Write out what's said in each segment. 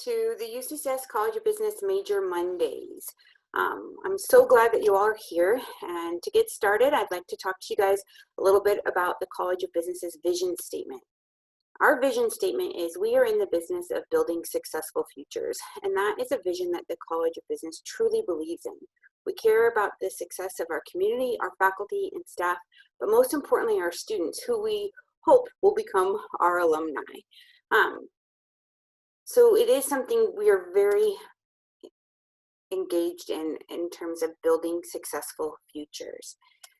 to the UCCS College of Business Major Mondays. I'm so glad that you all are here, and to get started, I'd like to talk to you guys a little bit about the College of Business's vision statement. Our vision statement is we are in the business of building successful futures, and that is a vision that the College of Business truly believes in. We care about the success of our community, our faculty and staff, but most importantly, our students, who we hope will become our alumni. So it is something we are very engaged in terms of building successful futures.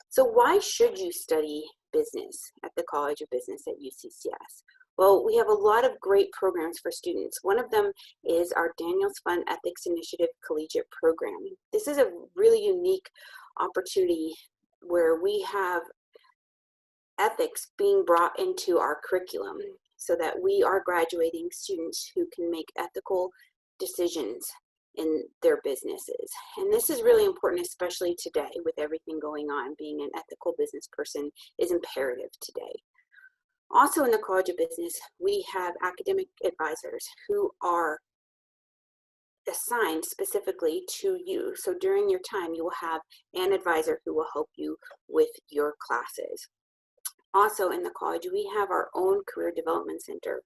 So why should you study business at the College of Business at UCCS? Well, we have a lot of great programs for students. One of them is our Daniels Fund Ethics Initiative Collegiate Program. This is a really unique opportunity where we have ethics being brought into our curriculum so that we are graduating students who can make ethical decisions in their businesses. And this is really important, especially today with everything going on. Being an ethical business person is imperative today. Also in the College of Business, we have academic advisors who are assigned specifically to you. So during your time, you will have an advisor who will help you with your classes. Also in the college, we have our own career development center.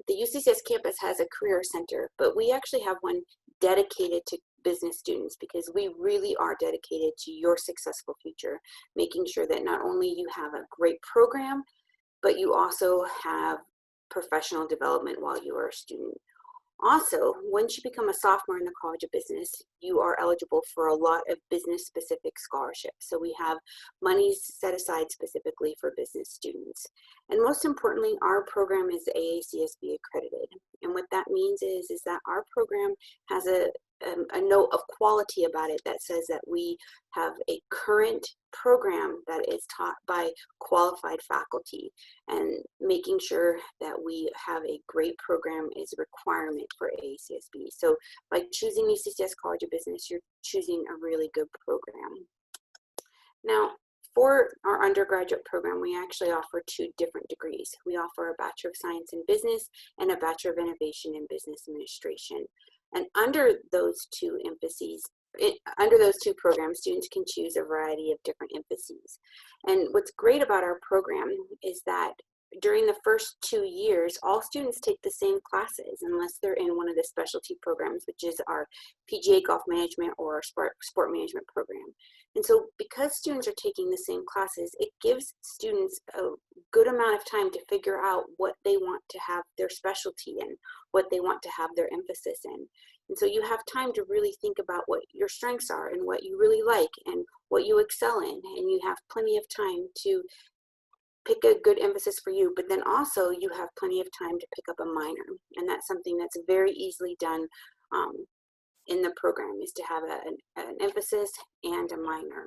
The UCCS campus has a career center, but we actually have one dedicated to business students because we really are dedicated to your successful future, making sure that not only you have a great program, but you also have professional development while you are a student. Also, once you become a sophomore in the College of Business, you are eligible for a lot of business-specific scholarships. So we have monies set aside specifically for business students. And most importantly, our program is AACSB accredited. And what that means is that our program has a note of quality about it that says that we have a current program that is taught by qualified faculty, and making sure that we have a great program is a requirement for AACSB. So by choosing UCCS College of Business, you're choosing a really good program. Now, for our undergraduate program, we actually offer 2 different degrees. We offer a Bachelor of Science in Business and a Bachelor of Innovation in Business Administration. And under those 2 programs, students can choose a variety of different emphases. And what's great about our program is that during the first 2 years, all students take the same classes unless they're in one of the specialty programs, which is our PGA Golf Management or Sport Management program. And so because students are taking the same classes, it gives students a good amount of time to figure out what they want to have their specialty in, what they want to have their emphasis in. And so you have time to really think about what your strengths are and what you really like and what you excel in. And you have plenty of time to pick a good emphasis for you, but then also you have plenty of time to pick up a minor. And that's something that's very easily done in the program, is to have an emphasis and a minor.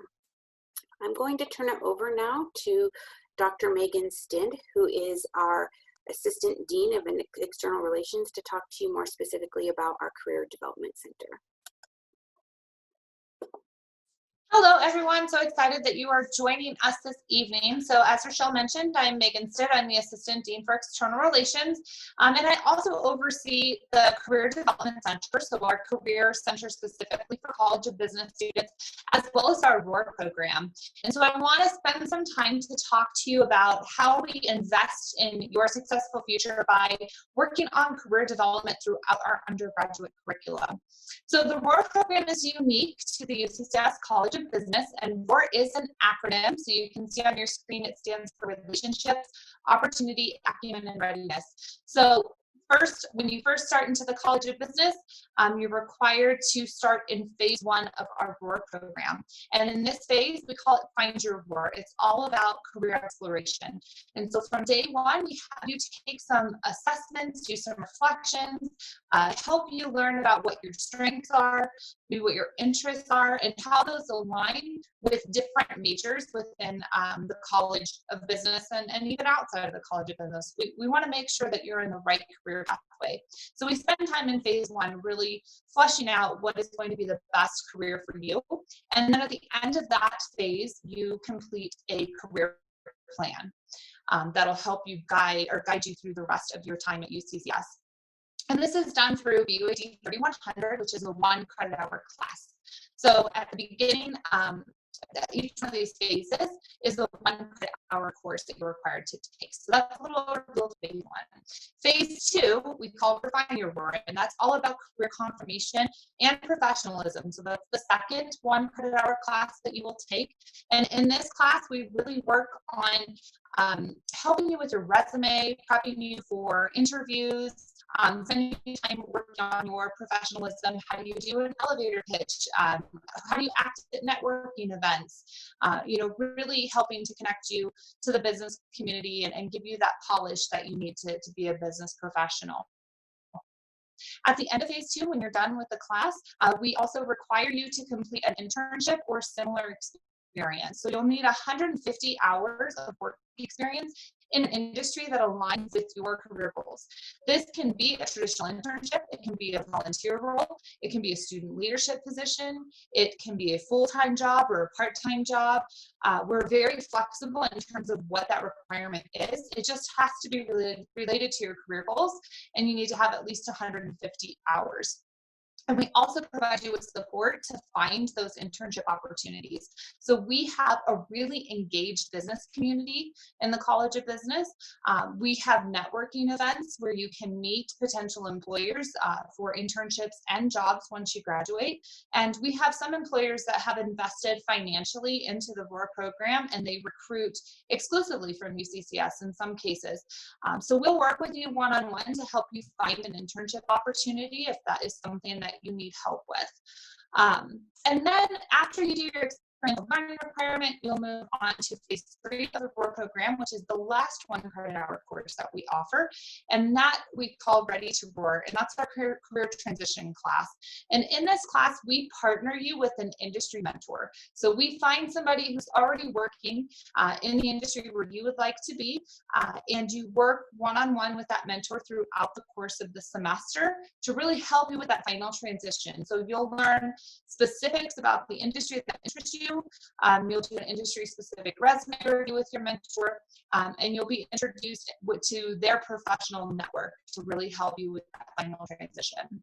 I'm going to turn it over now to Dr. Megan Stind, who is our Assistant Dean of External Relations, to talk to you more specifically about our Career Development Center. Hello, everyone. So excited that you are joining us this evening. So as Rochelle mentioned, I'm Megan Stitt. I'm the Assistant Dean for External Relations. And I also oversee the Career Development Center, so our Career Center specifically for College of Business students, as well as our ROAR program. And so I want to spend some time to talk to you about how we invest in your successful future by working on career development throughout our undergraduate curriculum. So the ROAR program is unique to the UCCS College of Business, and ROAR is an acronym. So you can see on your screen, it stands for Relationships, Opportunity, Acumen, and Readiness. So first, when you first start into the College of Business, you're required to start in phase 1 of our ROAR program. And in this phase, we call it Find Your ROAR. It's all about career exploration. And so from day 1, we have you take some assessments, do some reflections, help you learn about what your strengths are, maybe what your interests are, and how those align with different majors within the College of Business and even outside of the College of Business. We want to make sure that you're in the right career pathway. So we spend time in phase 1 really fleshing out what is going to be the best career for you. And then at the end of that phase, you complete a career plan that'll help you guide you through the rest of your time at UCCS. And this is done through BUAD 3100, which is a 1 credit hour class. So at the beginning, each one of these phases is the 1 credit hour course that you're required to take. So that's a little overview of phase 1. Phase 2, we call Refine Your Roar, and that's all about career confirmation and professionalism. So that's the second 1 credit hour class that you will take. And in this class, we really work on helping you with your resume, prepping you for interviews, spending time working on your professionalism. How do you do an elevator pitch? How do you act at networking events? Really helping to connect you to the business community and give you that polish that you need to be a business professional. At the end of phase 2, when you're done with the class, we also require you to complete an internship or similar experience. So you'll need 150 hours of work experience in an industry that aligns with your career goals. This can be a traditional internship, it can be a volunteer role, it can be a student leadership position, it can be a full-time job or a part-time job. We're very flexible in terms of what that requirement is. It just has to be related to your career goals, and you need to have at least 150 hours. And we also provide you with support to find those internship opportunities. So we have a really engaged business community in the College of Business. We have networking events where you can meet potential employers for internships and jobs once you graduate. And we have some employers that have invested financially into the ROAR program, and they recruit exclusively from UCCS in some cases. So we'll work with you one-on-one to help you find an internship opportunity if that is something that you need help with. And then after you do your experiential learning requirement, you'll move on to phase 3 of the ROAR program, which is the last 1 credit hour course that we offer. And that we call Ready to Roar, and that's our career transition class. And in this class, we partner you with an industry mentor. So we find somebody who's already working in the industry where you would like to be, and you work one-on-one with that mentor throughout the course of the semester to really help you with that final transition. So you'll learn specifics about the industry that interests you. You'll do an industry-specific resume review with your mentor, and you'll be introduced to their professional network to really help you with that final transition.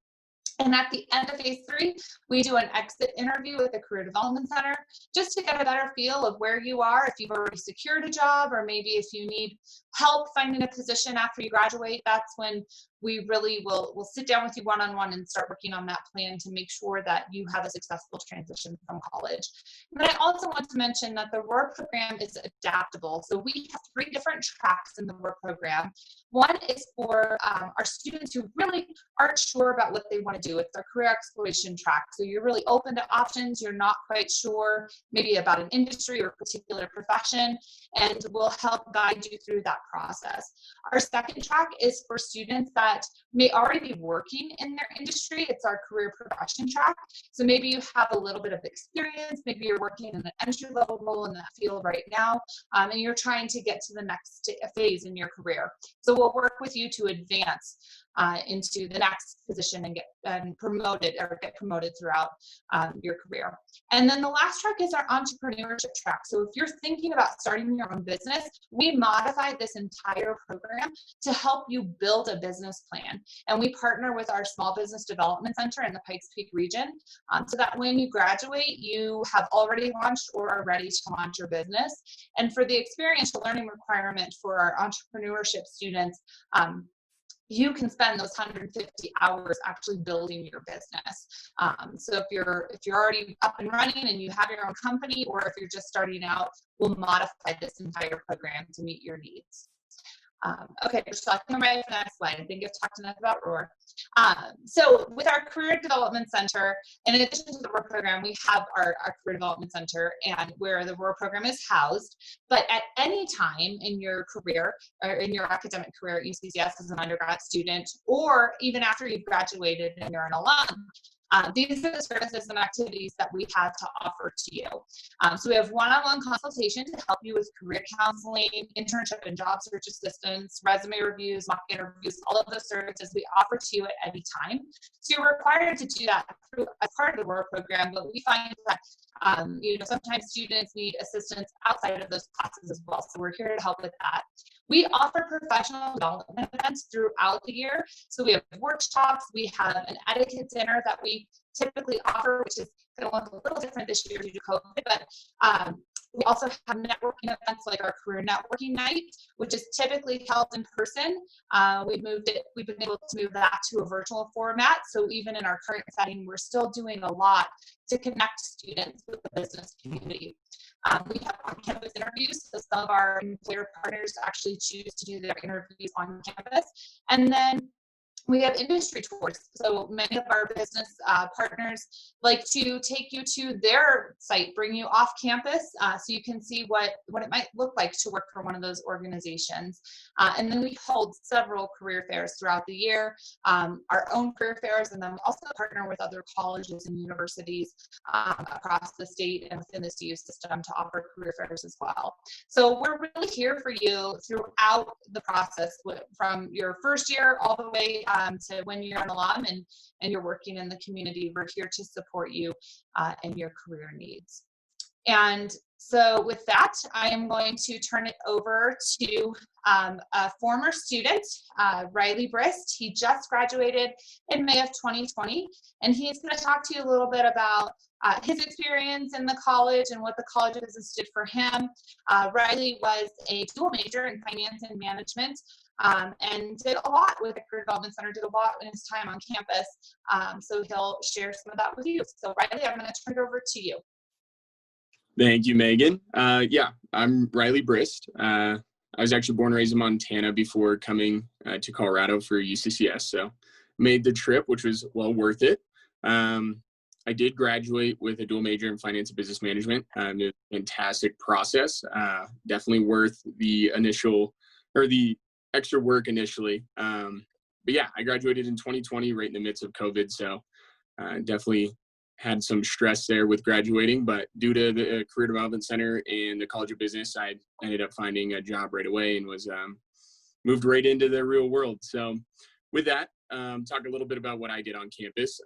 And at the end of phase 3, we do an exit interview with the Career Development Center just to get a better feel of where you are, if you've already secured a job, or maybe if you need help finding a position after you graduate. That's when we really will sit down with you one-on-one and start working on that plan to make sure that you have a successful transition from college. And then I also want to mention that the ROAR program is adaptable. So we have 3 different tracks in the ROAR program. One is for our students who really aren't sure about what they want to do. It's our career exploration track. So you're really open to options. You're not quite sure maybe about an industry or a particular profession, and we'll help guide you through that process. Our second track is for students that may already be working in their industry. It's our career progression track. So maybe you have a little bit of experience, maybe you're working in an entry-level role in that field right now, and you're trying to get to the next phase in your career. So we'll work with you to advance into the next position and get promoted throughout your career. And then the last track is our entrepreneurship track. So if you're thinking about starting your own business, we modified this entire program to help you build a business plan. And we partner with our Small Business Development Center in the Pikes Peak region so that when you graduate, you have already launched or are ready to launch your business. And for the experiential learning requirement for our entrepreneurship students, you can spend those 150 hours actually building your business. So if you're already up and running and you have your own company, or if you're just starting out, we'll modify this entire program to meet your needs. Okay, so I think I'm ready for the next slide. I think I've talked enough about ROAR. So with our Career Development Center, in addition to the ROAR program, we have our Career Development Center and where the ROAR program is housed. But at any time in your career or in your academic career at UCCS as an undergrad student, or even after you've graduated and you're an alum, these are the services and activities that we have to offer to you. So we have one-on-one consultation to help you with career counseling, internship and job search assistance, resume reviews, mock interviews, all of those services we offer to you at any time. So you're required to do that as part of the ROAR program, but we find that Sometimes students need assistance outside of those classes as well. So we're here to help with that. We offer professional development events throughout the year. So we have workshops, we have an etiquette dinner that we typically offer, which is going to look a little different this year due to COVID, but we also have networking events like our career networking night, which is typically held in person. We've been able to move that to a virtual format. So even in our current setting, we're still doing a lot to connect students with the business community. We have on-campus interviews, so some of our employer partners actually choose to do their interviews on campus. And then we have industry tours. So many of our business partners like to take you to their site, bring you off campus so you can see what it might look like to work for one of those organizations. And then we hold several career fairs throughout the year, our own career fairs, and then we also partner with other colleges and universities across the state and within the CU system to offer career fairs as well. So we're really here for you throughout the process, from your first year all the way to when you're an alum and you're working in the community. We're here to support you in your career needs. And so with that, I am going to turn it over to a former student, Riley Brigst. He just graduated in May of 2020, and he's going to talk to you a little bit about his experience in the college and what the College of Business did for him. Riley was a dual major in finance and management, and did a lot with the Career Development Center, did a lot in his time on campus. So he'll share some of that with you. So Riley, I'm going to turn it over to you. Thank you, Megan. Yeah, I'm Riley Brigst. I was actually born and raised in Montana before coming to Colorado for UCCS. So made the trip, which was well worth it. I did graduate with a dual major in finance and business management. It was a fantastic process. Definitely worth the extra work initially. But yeah, I graduated in 2020, right in the midst of COVID. So definitely had some stress there with graduating, but due to the Career Development Center and the College of Business, I ended up finding a job right away and was moved right into the real world. So with that, talk a little bit about what I did on campus.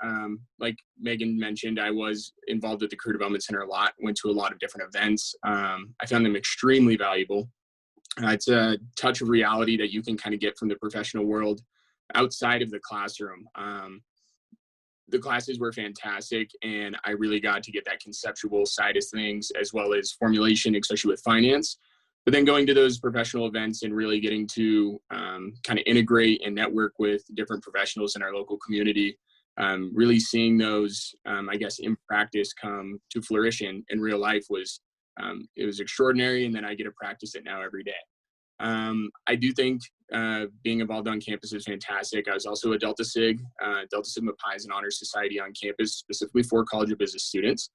Like Megan mentioned, I was involved with the Career Development Center a lot, went to a lot of different events. I found them extremely valuable. It's a touch of reality that you can kind of get from the professional world outside of the classroom. The classes were fantastic, and I really got to get that conceptual side of things as well as formulation, especially with finance. But then going to those professional events and really getting to kind of integrate and network with different professionals in our local community, really seeing those, I guess, in practice come to fruition in real life was extraordinary. And then I get to practice it now every day. I do think being involved on campus is fantastic. I was also a Delta Sig. Delta Sigma Pi is an honor society on campus specifically for College of Business students.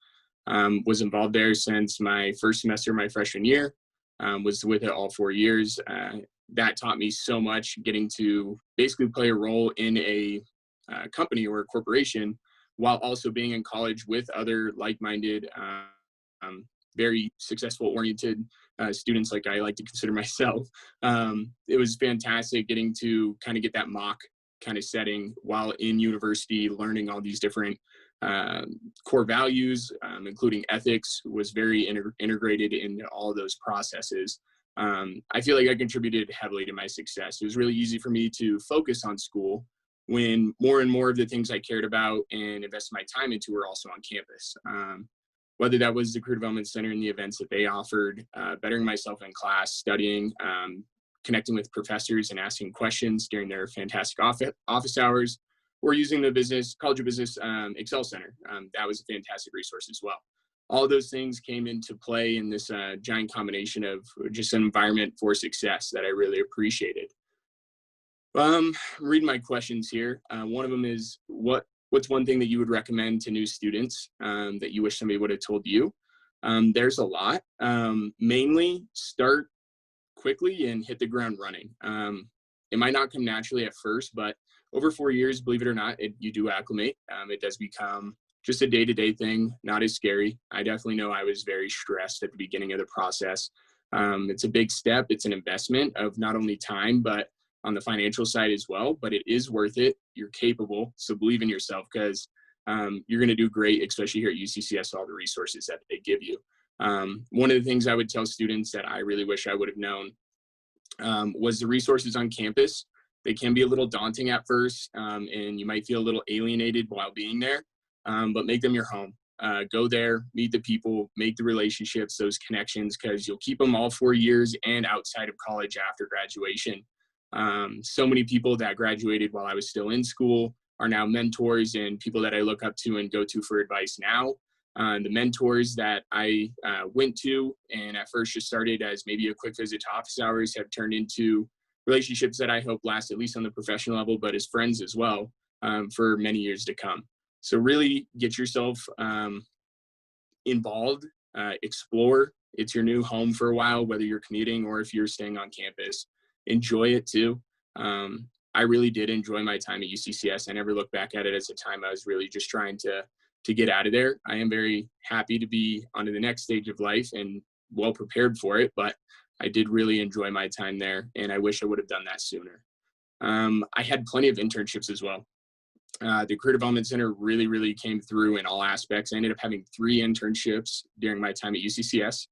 Was involved there since my first semester, my freshman year. Was with it all 4 years. That taught me so much, getting to basically play a role in a company or a corporation while also being in college with other like-minded, very successful oriented students like I like to consider myself. It was fantastic getting to kind of get that mock kind of setting while in university, learning all these different core values, including ethics, was very integrated into all of those processes. I feel like I contributed heavily to my success. It was really easy for me to focus on school when more and more of the things I cared about and invested my time into were also on campus. Whether that was the Career Development Center and the events that they offered, bettering myself in class, studying, connecting with professors and asking questions during their fantastic office hours, or using the College of Business Excel Center. That was a fantastic resource as well. All of those things came into play in this giant combination of just an environment for success that I really appreciated. Reading my questions here. One of them is, what's one thing that you would recommend to new students that you wish somebody would have told you? There's a lot. Mainly start quickly and hit the ground running. It might not come naturally at first, but over 4 years, believe it or not, you do acclimate. It does become just a day-to-day thing, not as scary. I definitely know I was very stressed at the beginning of the process. It's a big step. It's an investment of not only time, but on the financial side as well, but it is worth it. You're capable, so believe in yourself, because you're going to do great, especially here at UCCS, all the resources that they give you. One of the things I would tell students that I really wish I would have known was the resources on campus. They can be a little daunting at first, and you might feel a little alienated while being there, but make them your home. Go there, meet the people, make the relationships, those connections, because you'll keep them all 4 years and outside of college after graduation. So many people that graduated while I was still in school are now mentors and people that I look up to and go to for advice now. The mentors that I went to and at first just started as maybe a quick visit to office hours have turned into relationships that I hope last at least on the professional level, but as friends as well, for many years to come. So really get yourself involved, explore. It's your new home for a while, whether you're commuting or if you're staying on campus. Enjoy it too. I really did enjoy my time at UCCS. I never look back at it as a time I was really just trying to get out of there. I am very happy to be on to the next stage of life and well prepared for it, but I did really enjoy my time there, and I wish I would have done that sooner. I had plenty of internships as well. The Career Development Center really came through in all aspects. I ended up having 3 internships during my time at UCCS,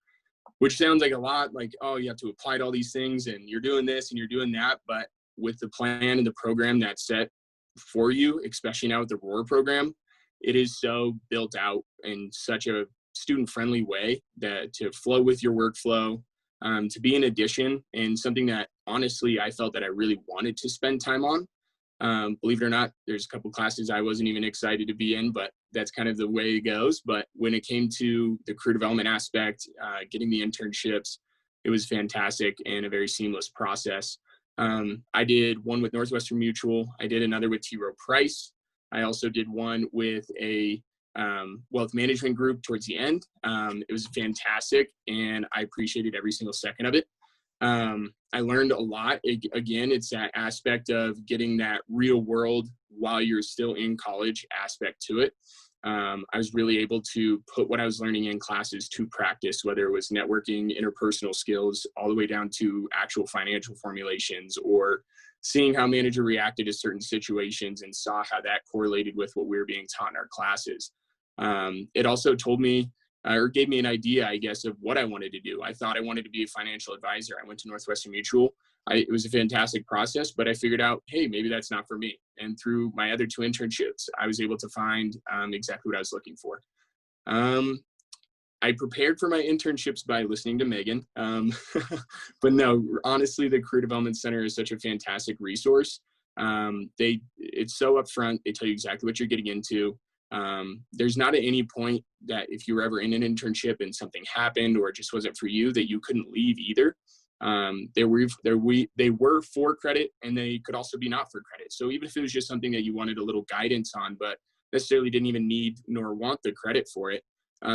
which sounds like a lot, like, oh, you have to apply to all these things and you're doing this and you're doing that. But with the plan and the program that's set for you, especially now with the ROAR program, it is so built out in such a student-friendly way that to flow with your workflow, to be an addition and something that honestly I felt that I really wanted to spend time on. Believe it or not, there's a couple classes I wasn't even excited to be in, but that's kind of the way it goes. But when it came to the career development aspect, getting the internships, it was fantastic and a very seamless process. I did one with Northwestern Mutual. I did another with T. Rowe Price. I also did one with a wealth management group towards the end. It was fantastic, and I appreciated every single second of it. I learned a lot. Again, it's that aspect of getting that real world while you're still in college aspect to it. I was really able to put what I was learning in classes to practice, whether it was networking, interpersonal skills, all the way down to actual financial formulations, or seeing how manager reacted to certain situations and saw how that correlated with what we were being taught in our classes. It also told me, or gave me an idea, I guess, of what I wanted to do. I thought I wanted to be a financial advisor. I went to Northwestern Mutual. It was a fantastic process, but I figured out, hey, maybe that's not for me. And through my other 2 internships, I was able to find exactly what I was looking for. I prepared for my internships by listening to Megan. But no, honestly, the Career Development Center is such a fantastic resource. It's so upfront. They tell you exactly what you're getting into. There's not at any point that if you were ever in an internship and something happened or it just wasn't for you, that you couldn't leave either. They were for credit, and they could also be not for credit. So even if it was just something that you wanted a little guidance on, but necessarily didn't even need nor want the credit for it,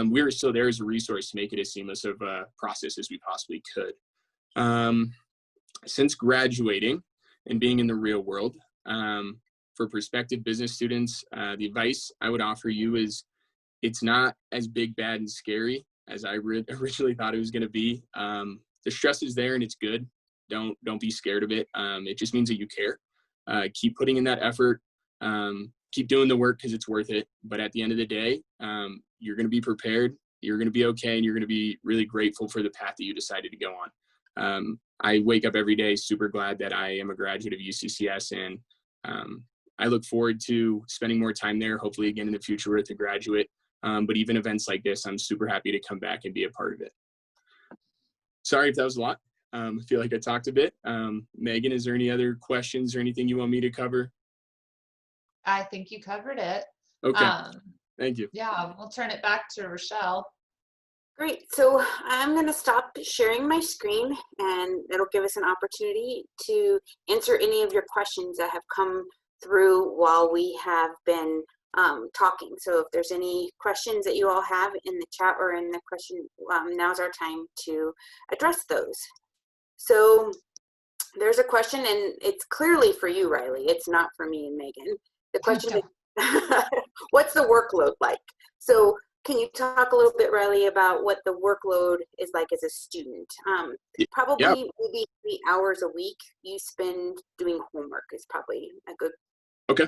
we were still there as a resource to make it as seamless of a process as we possibly could. Since graduating and being in the real world, for prospective business students, the advice I would offer you is it's not as big, bad, and scary as I originally thought it was going to be. The stress is there and it's good. Don't be scared of it. It just means that you care. Keep putting in that effort. Keep doing the work because it's worth it. But at the end of the day, you're going to be prepared. You're going to be okay, and you're going to be really grateful for the path that you decided to go on. I wake up every day super glad that I am a graduate of UCCS, and I look forward to spending more time there, hopefully again in the future with a graduate. But even events like this, I'm super happy to come back and be a part of it. Sorry if that was a lot. I feel like I talked a bit. Megan, is there any other questions or anything you want me to cover? I think you covered it. Okay, thank you. Yeah, we'll turn it back to Rochelle. Great. So I'm going to stop sharing my screen, and it'll give us an opportunity to answer any of your questions that have come through while we have been talking. So if there's any questions that you all have in the chat or in the question, now's our time to address those. So there's a question, and it's clearly for you, Riley. It's not for me and Megan. The question is, what's the workload like? So can you talk a little bit, Riley, about what the workload is like as a student? Probably maybe 3 hours a week you spend doing homework is probably a good. Okay.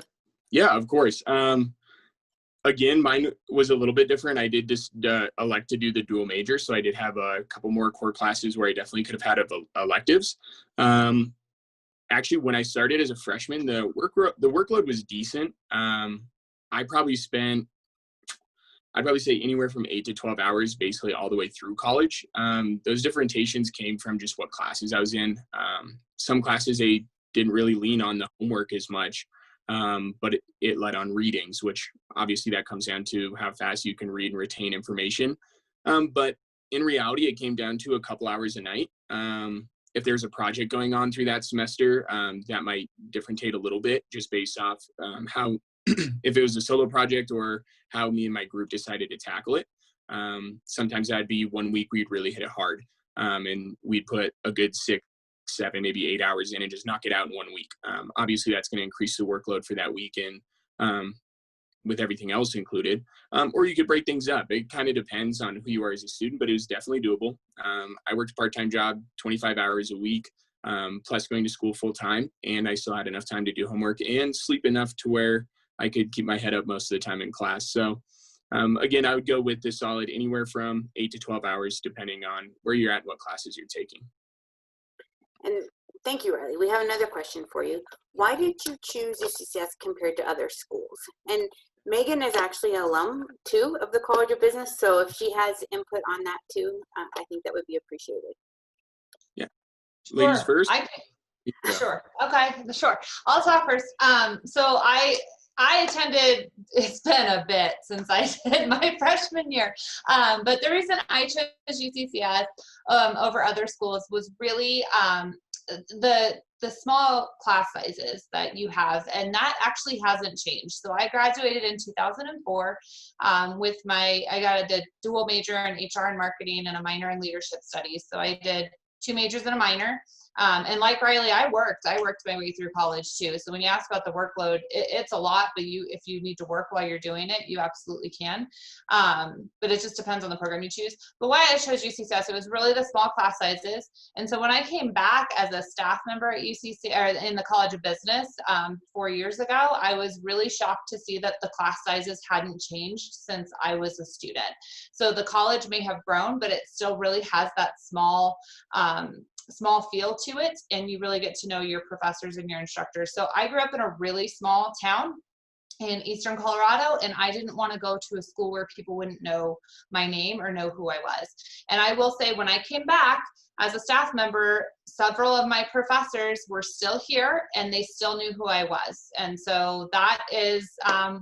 Yeah, of course. Again, mine was a little bit different. I did just elect to do the dual major, so I did have a couple more core classes where I definitely could have had electives. Actually, when I started as a freshman, the workload was decent. I'd probably say anywhere from 8 to 12 hours, basically all the way through college. Those differentiations came from just what classes I was in. Some classes, they didn't really lean on the homework as much, but it led on readings, which obviously that comes down to how fast you can read and retain information. But in reality, it came down to a couple hours a night. If there's a project going on through that semester, that might differentiate a little bit just based off how, if it was a solo project or how me and my group decided to tackle it. Sometimes that'd be 1 week we'd really hit it hard, and we'd put a good 6, 7, maybe 8 hours in and just knock it out in 1 week. Obviously, that's going to increase the workload for that week and with everything else included. Or you could break things up. It kind of depends on who you are as a student, but it was definitely doable. I worked a part-time job, 25 hours a week, plus going to school full-time, and I still had enough time to do homework and sleep enough to where I could keep my head up most of the time in class. So again, I would go with the solid anywhere from 8 to 12 hours, depending on where you're at and what classes you're taking. And thank you, Riley. We have another question for you. Why did you choose UCCS compared to other schools? And Megan is actually an alum too of the College of Business, so if she has input on that too, I think that would be appreciated. Yeah, ladies first. Sure. Okay. Sure. I'll talk first. So I attended, it's been a bit since I did my freshman year, but the reason I chose UCCS over other schools was really the small class sizes that you have, and that actually hasn't changed. So I graduated in 2004 with I got a dual major in HR and marketing and a minor in leadership studies. So I did 2 majors and a minor. And like Riley, I worked my way through college too. So when you ask about the workload, it's a lot, but if you need to work while you're doing it, you absolutely can. But it just depends on the program you choose. But why I chose UCCS, it was really the small class sizes. And so when I came back as a staff member at UCC or in the College of Business 4 years ago, I was really shocked to see that the class sizes hadn't changed since I was a student. So the college may have grown, but it still really has that small feel to it, and you really get to know your professors and your instructors. So I grew up in a really small town in Eastern Colorado, and I didn't want to go to a school where people wouldn't know my name or know who I was. And I will say, when I came back as a staff member, several of my professors were still here and they still knew who I was. And so that is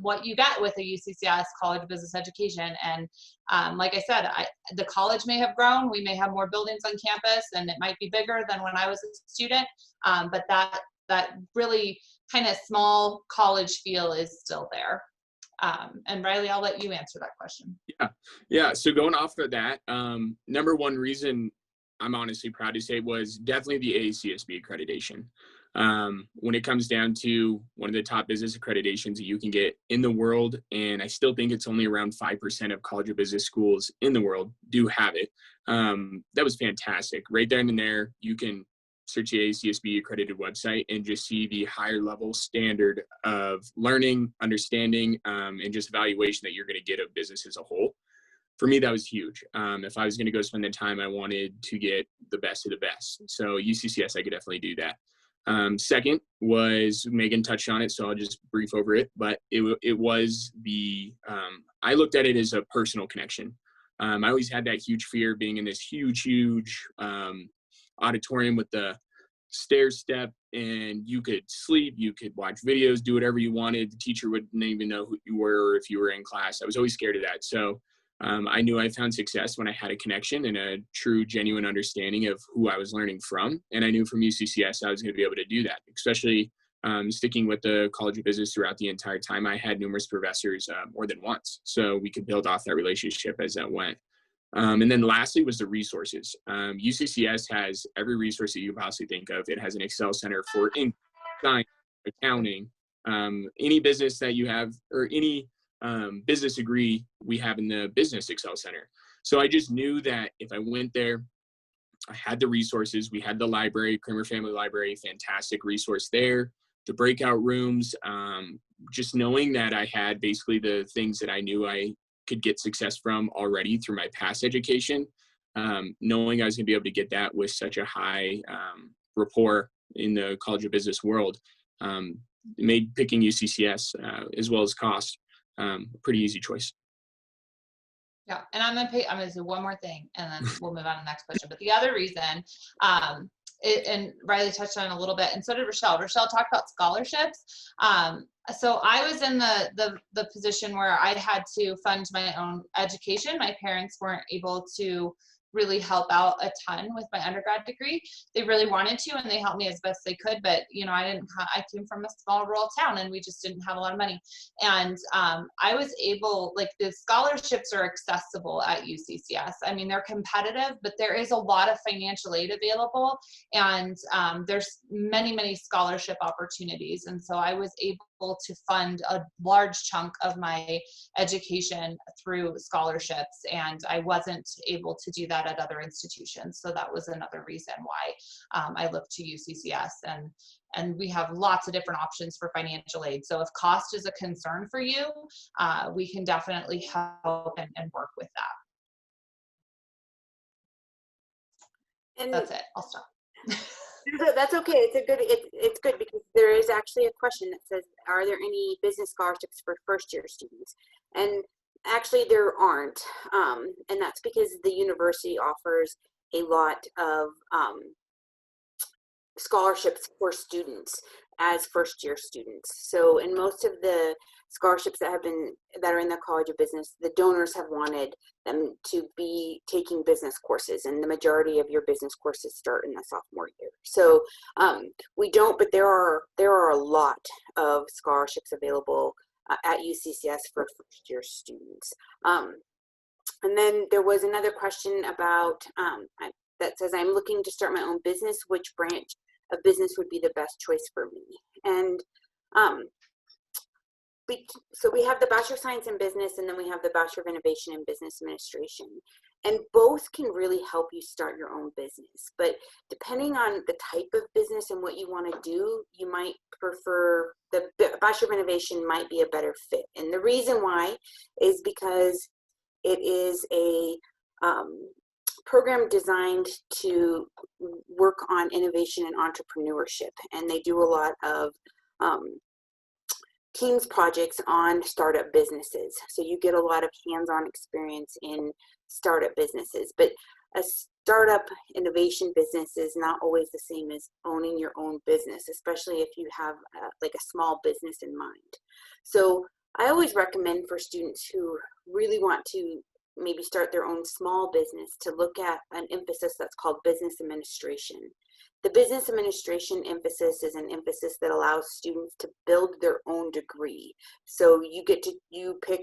what you get with a UCCS College of Business Education. And like I said, the college may have grown, we may have more buildings on campus, and it might be bigger than when I was a student, but that really kind of small college feel is still there. And Riley, I'll let you answer that question. Yeah. So going off of that, number one reason I'm honestly proud to say was definitely the AACSB accreditation. When it comes down to one of the top business accreditations that you can get in the world, and I still think it's only around 5% of College of Business schools in the world do have it. That was fantastic. Right then and there, you can search the AACSB accredited website and just see the higher level standard of learning, understanding, and just evaluation that you're going to get of business as a whole. For me, that was huge. If I was going to go spend the time, I wanted to get the best of the best. So UCCS, I could definitely do that. Second was, Megan touched on it, so I'll just brief over it, but it was I looked at it as a personal connection. I always had that huge fear of being in this huge auditorium with the stair step, and you could sleep, you could watch videos, do whatever you wanted. The teacher wouldn't even know who you were or if you were in class. I was always scared of that. So I knew I found success when I had a connection and a true, genuine understanding of who I was learning from. And I knew from UCCS I was going to be able to do that, especially sticking with the College of Business throughout the entire time. I had numerous professors more than once, so we could build off that relationship as that went. And then lastly was the resources. UCCS has every resource that you possibly think of. It has an Excel center for science, accounting, any business that you have, or any business degree we have in the business Excel center. So I just knew that if I went there, I had the resources. We had the library, Kramer Family Library, fantastic resource there. the breakout rooms, just knowing that I had basically the things that I knew I could get success from already through my past education, knowing I was going to be able to get that with such a high rapport in the College of Business world, made picking UCCS as well as cost a pretty easy choice. Yeah, and I'm gonna say one more thing, and then we'll move on to the next question. But the other reason, and Riley touched on it a little bit, and so did Rochelle. Rochelle talked about scholarships. So I was in the position where I had to fund my own education. My parents weren't able to really help out a ton with my undergrad degree. They really wanted to, and they helped me as best they could. But I came from a small rural town, and we just didn't have a lot of money. And I was able, like, the scholarships are accessible at UCCS. I mean, they're competitive, but there is a lot of financial aid available, and there's many scholarship opportunities. And so I was able to fund a large chunk of my education through scholarships, and I wasn't able to do that at other institutions. So that was another reason why I looked to UCCS, and we have lots of different options for financial aid. So if cost is a concern for you, we can definitely help and work with that. And that's it. I'll stop. That's okay. It's good because there is actually a question that says, are there any business scholarships for first-year students? And actually there aren't, and that's because the university offers a lot of scholarships for students as first-year students. So in most of the scholarships that are in the College of Business, the donors have wanted them to be taking business courses, and the majority of your business courses start in the sophomore year. So we don't, but there are a lot of scholarships available at UCCS for first-year students. And then there was another question about that says, I'm looking to start my own business. Which branch of business would be the best choice for me? And so we have the Bachelor of Science in Business, and then we have the Bachelor of Innovation in Business Administration. And both can really help you start your own business. But depending on the type of business and what you want to do, you might prefer the Bachelor of Innovation might be a better fit. And the reason why is because it is a program designed to work on innovation and entrepreneurship. And they do a lot of teams projects on startup businesses. So you get a lot of hands-on experience in startup businesses, but a startup innovation business is not always the same as owning your own business, especially if you have like a small business in mind. So I always recommend for students who really want to maybe start their own small business to look at an emphasis that's called business administration. The business administration emphasis is an emphasis that allows students to build their own degree. So you pick,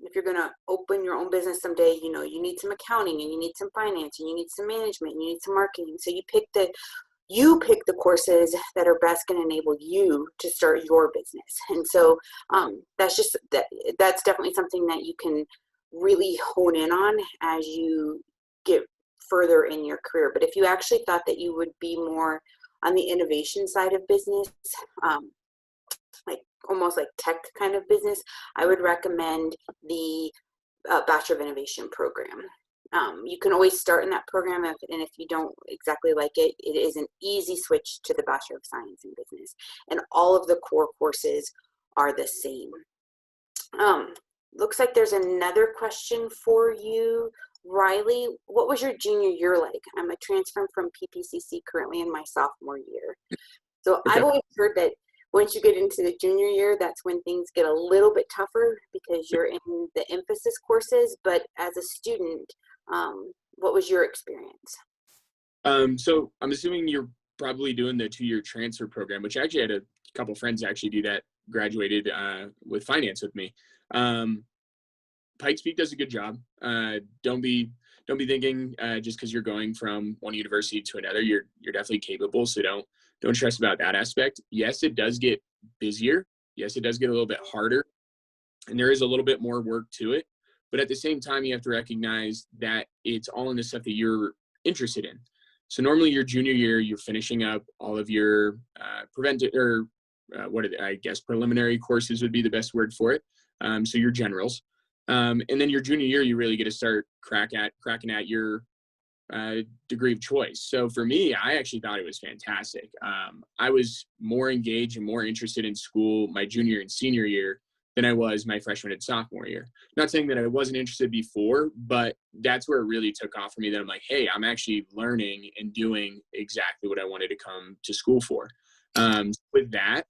if you're going to open your own business someday, you need some accounting, and you need some finance, and you need some management, and you need some marketing. So you pick the courses that are best going to enable you to start your business. And so that's definitely something that you can really hone in on as you get further in your career. But if you actually thought that you would be more on the innovation side of business, like almost like tech kind of business, I would recommend the Bachelor of Innovation program. You can always start in that program, and if you don't exactly like it, it is an easy switch to the Bachelor of Science in Business, and all of the core courses are the same. Looks like there's another question for you, Riley. What was your junior year like? I'm a transfer from PPCC currently in my sophomore year. So okay. I've always heard that once you get into the junior year, that's when things get a little bit tougher because you're in the emphasis courses. But as a student, what was your experience? So I'm assuming you're probably doing the 2-year transfer program, which I actually had a couple friends actually do that, graduated with finance with me. Pikes Peak does a good job. Don't be thinking just because you're going from one university to another, you're definitely capable. So don't stress about that aspect. Yes, it does get busier. Yes, it does get a little bit harder, and there is a little bit more work to it. But at the same time, you have to recognize that it's all in the stuff that you're interested in. So normally your junior year, you're finishing up all of your I guess preliminary courses would be the best word for it. So your generals. And then your junior year, you really get to start cracking at your degree of choice. So for me, I actually thought it was fantastic. I was more engaged and more interested in school my junior and senior year than I was my freshman and sophomore year. Not saying that I wasn't interested before, but that's where it really took off for me, that I'm like, hey, I'm actually learning and doing exactly what I wanted to come to school for. With that,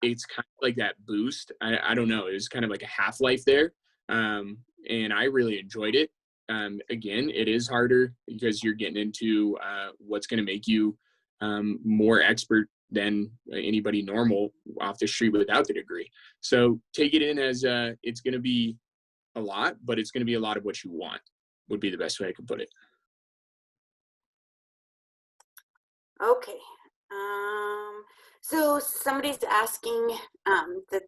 it's kind of like that boost. I don't know. It was kind of like a half-life there. And I really enjoyed it. Again, it is harder because you're getting into what's going to make you more expert than anybody normal off the street without the degree. So take it in as it's going to be a lot, but it's going to be a lot of what you want, would be the best way I could put it. Okay. So somebody's asking that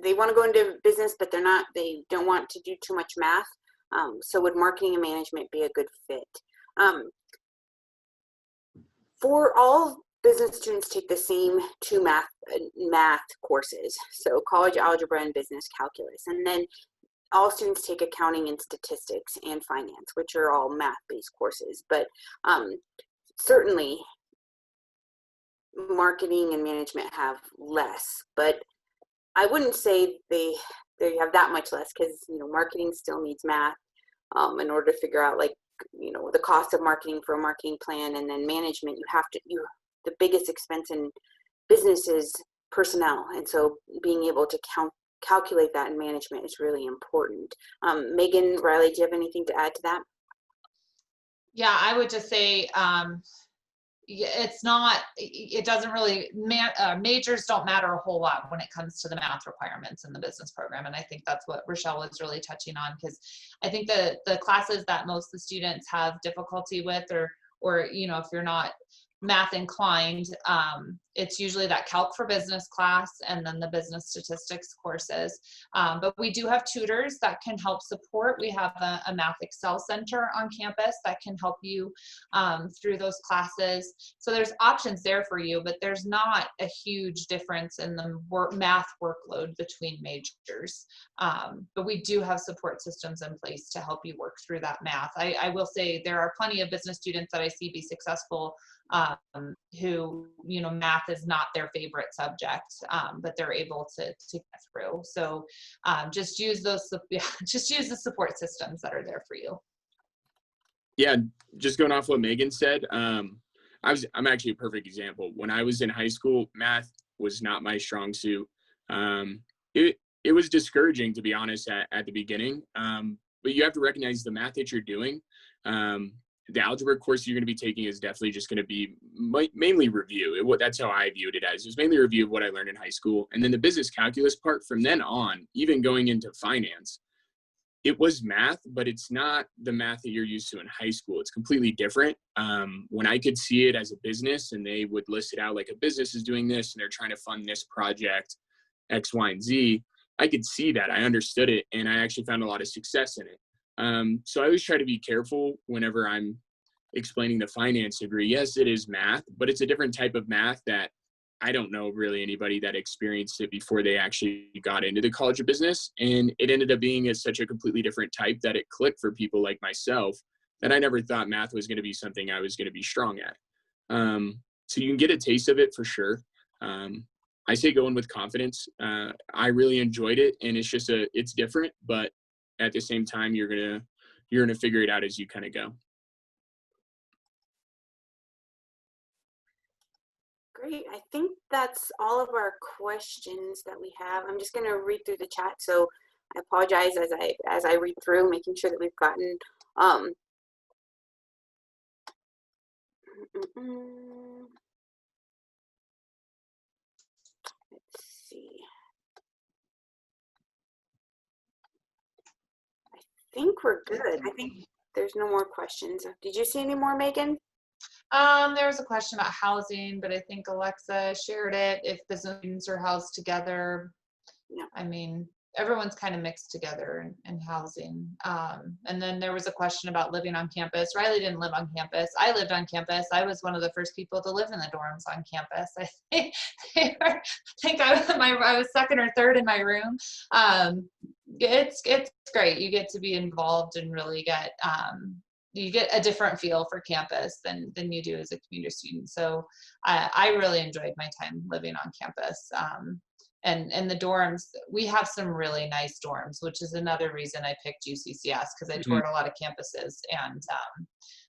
they want to go into business, but they don't want to do too much math. So would marketing and management be a good fit? For all business students take the same two math courses. So college algebra and business calculus. And then all students take accounting and statistics and finance, which are all math-based courses. But certainly marketing and management have less, but I wouldn't say they have that much less, because marketing still needs math in order to figure out, like, the cost of marketing for a marketing plan. And then management, the biggest expense in business is personnel, and so being able to calculate that in management is really important. Megan, Riley, do you have anything to add to that? Yeah, I would just say it doesn't really, majors don't matter a whole lot when it comes to the math requirements in the business program. And I think that's what Rochelle was really touching on, because I think the classes that most of the students have difficulty with, or if you're not math inclined, it's usually that calc for business class and then the business statistics courses. But we do have tutors that can help support. We have a math Excel center on campus that can help you through those classes. So there's options there for you, but there's not a huge difference in the math workload between majors. But we do have support systems in place to help you work through that math. I will say there are plenty of business students that I see be successful who, math is not their favorite subject, but they're able to get through. So just use the support systems that are there for you. Yeah, just going off what Megan said, I'm actually a perfect example. When I was in high school, math was not my strong suit. It was discouraging, to be honest, at the beginning. But you have to recognize the math that you're doing. The algebra course you're going to be taking is definitely just going to be mainly review. That's how I viewed it as. It was mainly a review of what I learned in high school. And then the business calculus part, from then on, even going into finance, it was math, but it's not the math that you're used to in high school. It's completely different. When I could see it as a business and they would list it out like a business is doing this and they're trying to fund this project, X, Y, and Z, I could see that. I understood it, and I actually found a lot of success in it. So I always try to be careful whenever I'm explaining the finance degree. Yes, it is math, but it's a different type of math that I don't know really anybody that experienced it before they actually got into the College of Business. And it ended up being such a completely different type that it clicked for people like myself, that I never thought math was going to be something I was going to be strong at. So you can get a taste of it for sure. I say go in with confidence. I really enjoyed it, and it's different, but at the same time, you're gonna figure it out as you kind of go. Great. I think that's all of our questions that we have. I'm just going to read through the chat, so I apologize as I read through, making sure that we've gotten let's see. I think we're good. I think there's no more questions. Did you see any more, Megan? There was a question about housing, but I think Alexa shared it. If business students are housed together, yeah. I mean, everyone's kind of mixed together in housing. And then there was a question about living on campus. Riley didn't live on campus. I lived on campus. I was one of the first people to live in the dorms on campus. I think I was second or third in my room. It's great. You get to be involved and really get you get a different feel for campus than you do as a commuter student. So I really enjoyed my time living on campus. And the dorms, we have some really nice dorms, which is another reason I picked UCCS, because I toured a lot of campuses, and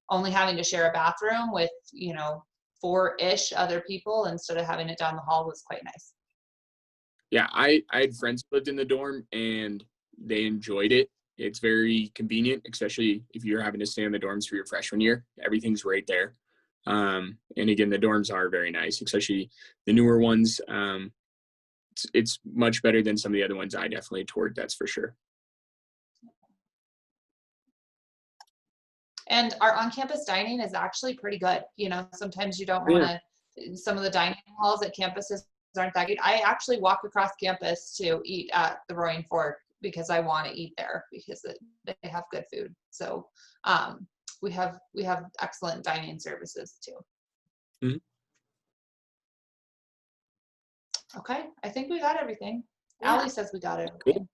only having to share a bathroom with, 4-ish other people instead of having it down the hall was quite nice. Yeah, I had friends who lived in the dorm and they enjoyed it. It's very convenient, especially if you're having to stay in the dorms for your freshman year. Everything's right there. And again, the dorms are very nice, especially the newer ones. It's much better than some of the other ones I definitely toured, that's for sure. And our on-campus dining is actually pretty good. Sometimes you don't want to, some of the dining halls at campuses aren't that good. I actually walk across campus to eat at the Roaring Fork because I want to eat there because they have good food. So we have excellent dining services too. Mm-hmm. Okay, I think we got everything. Yeah. Allie says we got it. Cool.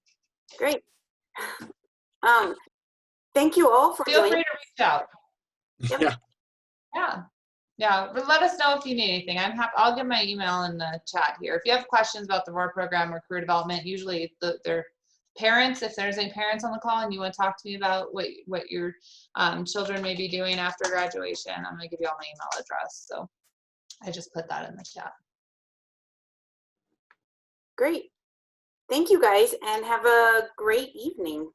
Great. Thank you all for Feel joining. free to reach out. Yeah. Yeah, but let us know if you need anything. I'm happy. I'll give my email in the chat here. If you have questions about the ROAR program or career development, usually their parents, if there's any parents on the call and you want to talk to me about what your children may be doing after graduation, I'm going to give you all my email address. So I just put that in the chat. Great. Thank you guys, and have a great evening.